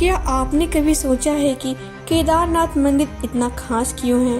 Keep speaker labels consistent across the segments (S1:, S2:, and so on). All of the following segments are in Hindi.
S1: क्या आपने कभी सोचा है कि केदारनाथ मंदिर इतना खास क्यों है?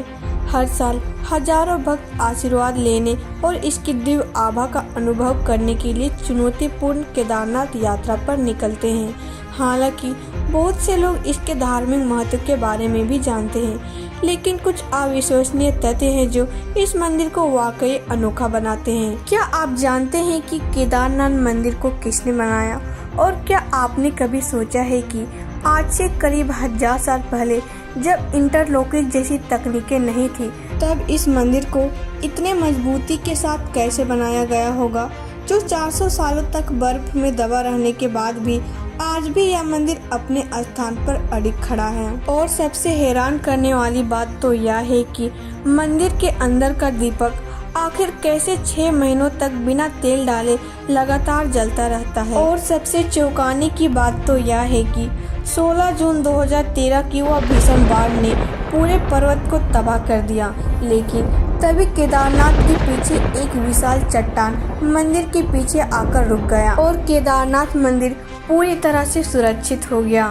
S1: हर साल हजारों भक्त आशीर्वाद लेने और इसकी दिव्य आभा का अनुभव करने के लिए चुनौतीपूर्ण केदारनाथ यात्रा पर निकलते हैं। हालांकि बहुत से लोग इसके धार्मिक महत्व के बारे में भी जानते हैं, लेकिन कुछ अविश्वसनीय तथ्य हैं जो इस मंदिर को वाकई अनोखा बनाते हैं। क्या आप जानते हैं कि केदारनाथ मंदिर को किसने बनाया? और क्या आपने कभी सोचा है कि आज से करीब 1000 साल पहले जब इंटरलॉकिंग जैसी तकनीकें नहीं थी, तब इस मंदिर को इतने मजबूती के साथ कैसे बनाया गया होगा, जो 400 सालों तक बर्फ में दबा रहने के बाद भी आज भी यह मंदिर अपने स्थान पर अडिग खड़ा है। और सबसे हैरान करने वाली बात तो यह है कि मंदिर के अंदर का दीपक आखिर कैसे 6 महीनों तक बिना तेल डाले लगातार जलता रहता है। और सबसे चौंकाने की बात तो यह है कि 16 जून 2013 की वह भीषण बाढ़ ने पूरे पर्वत को तबाह कर दिया, लेकिन तभी केदारनाथ के पीछे एक विशाल चट्टान मंदिर के पीछे आकर रुक गया और केदारनाथ मंदिर पूरी तरह से सुरक्षित हो गया।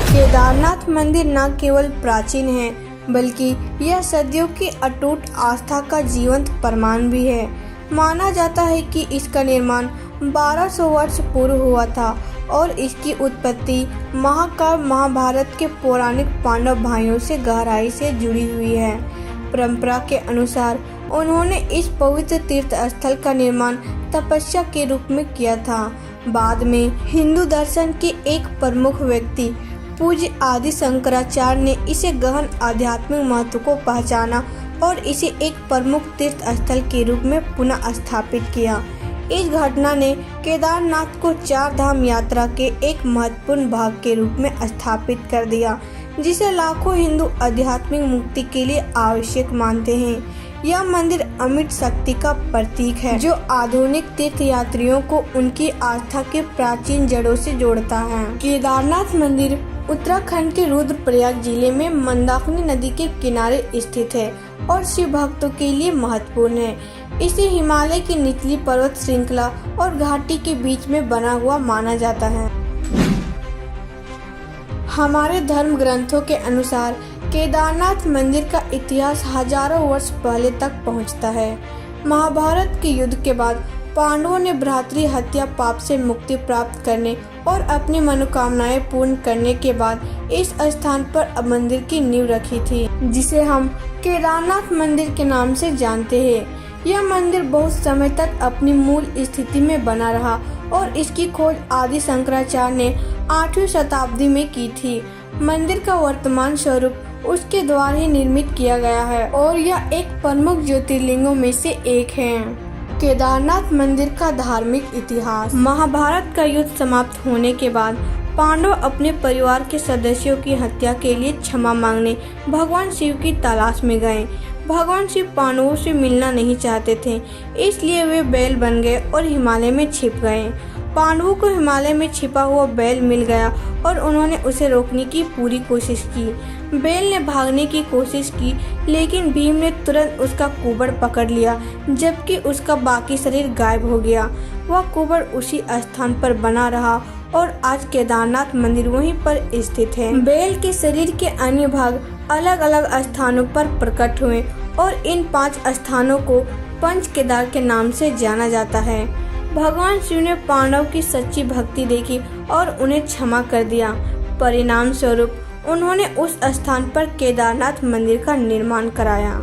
S1: केदारनाथ मंदिर न केवल प्राचीन है, बल्कि यह सदियों की अटूट आस्था का जीवंत प्रमाण भी है। माना जाता है कि इसका निर्माण 1200 वर्ष पूर्व हुआ था और इसकी उत्पत्ति महाकाव्य महाभारत के पौराणिक पांडव भाइयों से गहराई से जुड़ी हुई है। परंपरा के अनुसार उन्होंने इस पवित्र तीर्थ स्थल का निर्माण तपस्या के रूप में किया था। बाद में हिंदू दर्शन के एक प्रमुख व्यक्ति पूज्य आदि शंकराचार्य ने इसे गहन आध्यात्मिक महत्व को पहचाना और इसे एक प्रमुख तीर्थ स्थल के रूप में पुनः स्थापित किया। इस घटना ने केदारनाथ को 4 धाम यात्रा के एक महत्वपूर्ण भाग के रूप में स्थापित कर दिया, जिसे लाखों हिंदू आध्यात्मिक मुक्ति के लिए आवश्यक मानते हैं। यह मंदिर अमिट शक्ति का प्रतीक है, जो आधुनिक तीर्थ यात्रियों को उनकी आस्था के प्राचीन जड़ों से जोड़ता है। केदारनाथ मंदिर उत्तराखंड के रुद्रप्रयाग जिले में मंदाकिनी नदी के किनारे स्थित है और शिव भक्तों के लिए महत्वपूर्ण है। इसे हिमालय की निचली पर्वत श्रृंखला और घाटी के बीच में बना हुआ माना जाता है। हमारे धर्म ग्रंथों के अनुसार केदारनाथ मंदिर का इतिहास हजारों वर्ष पहले तक पहुंचता है। महाभारत के युद्ध के बाद पांडवों ने भ्रातृ हत्या पाप से मुक्ति प्राप्त करने और अपनी मनोकामनाएं पूर्ण करने के बाद इस स्थान पर मंदिर की नींव रखी थी, जिसे हम केदारनाथ मंदिर के नाम से जानते हैं। यह मंदिर बहुत समय तक अपनी मूल स्थिति में बना रहा और इसकी खोज आदि शंकराचार्य ने 8वीं शताब्दी में की थी। मंदिर का वर्तमान स्वरूप उसके द्वारा ही निर्मित किया गया है और यह एक प्रमुख ज्योतिर्लिंगों में से एक है। केदारनाथ मंदिर का धार्मिक इतिहास। महाभारत का युद्ध समाप्त होने के बाद पांडव अपने परिवार के सदस्यों की हत्या के लिए क्षमा मांगने भगवान शिव की तलाश में गए। भगवान शिव पांडवों से मिलना नहीं चाहते थे, इसलिए वे बैल बन गए और हिमालय में छिप गए। पांडवों को हिमालय में छिपा हुआ बैल मिल गया और उन्होंने उसे रोकने की पूरी कोशिश की। बैल ने भागने की कोशिश की, लेकिन भीम ने तुरंत उसका कुबड़ पकड़ लिया, जबकि उसका बाकी शरीर गायब हो गया। वह कुबड़ उसी स्थान पर बना रहा और आज केदारनाथ मंदिर वहीं पर स्थित है। बैल के शरीर के अन्य भाग अलग अलग स्थानों पर प्रकट हुए और इन 5 स्थानों को पंच केदार के नाम से जाना जाता है। भगवान शिव ने पांडव की सच्ची भक्ति देखी और उन्हें क्षमा कर दिया। परिणाम स्वरूप उन्होंने उस स्थान पर केदारनाथ मंदिर का निर्माण कराया।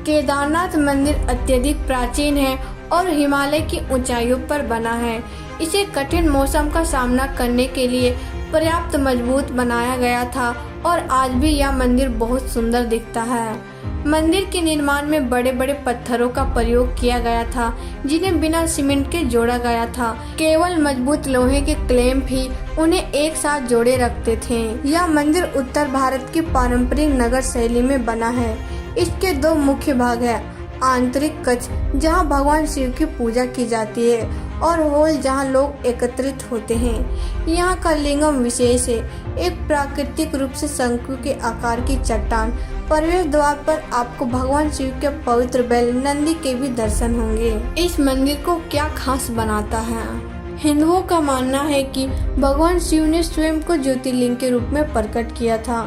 S1: केदारनाथ मंदिर अत्यधिक प्राचीन है और हिमालय की ऊंचाइयों पर बना है। इसे कठिन मौसम का सामना करने के लिए पर्याप्त मजबूत बनाया गया था और आज भी यह मंदिर बहुत सुंदर दिखता है। मंदिर के निर्माण में बड़े बड़े पत्थरों का प्रयोग किया गया था, जिन्हें बिना सीमेंट के जोड़ा गया था। केवल मजबूत लोहे के क्लैंप ही उन्हें एक साथ जोड़े रखते थे। यह मंदिर उत्तर भारत की पारंपरिक नगर शैली में बना है। इसके 2 मुख्य भाग हैं, आंतरिक कक्ष जहां भगवान शिव की पूजा की जाती है और हॉल जहां लोग एकत्रित होते हैं। यहाँ का लिंगम विशेष है, एक प्राकृतिक रूप से शंकु के आकार की चट्टान प्रवेश द्वार पर आपको भगवान शिव के पवित्र बैल नंदी के भी दर्शन होंगे। इस मंदिर को क्या खास बनाता है? हिंदुओं का मानना है कि भगवान शिव ने स्वयं को ज्योतिर्लिंग के रूप में प्रकट किया था।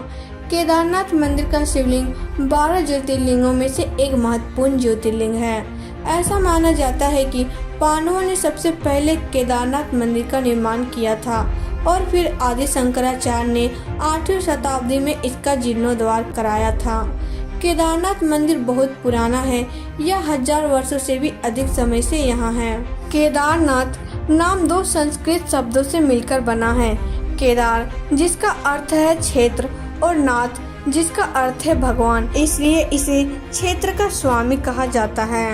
S1: केदारनाथ मंदिर का शिवलिंग 12 ज्योतिर्लिंगों में से एक महत्वपूर्ण ज्योतिर्लिंग है। ऐसा माना जाता है कि पांडवों ने सबसे पहले केदारनाथ मंदिर का निर्माण किया था और फिर आदि शंकराचार्य ने 8वीं शताब्दी में इसका जीर्णोद्धार कराया था। केदारनाथ मंदिर बहुत पुराना है, यह 1000 वर्षों से भी अधिक समय से यहाँ है। केदारनाथ नाम 2 संस्कृत शब्दों से मिलकर बना है। केदार जिसका अर्थ है क्षेत्र और नाथ जिसका अर्थ है भगवान, इसलिए इसे क्षेत्र का स्वामी कहा जाता है।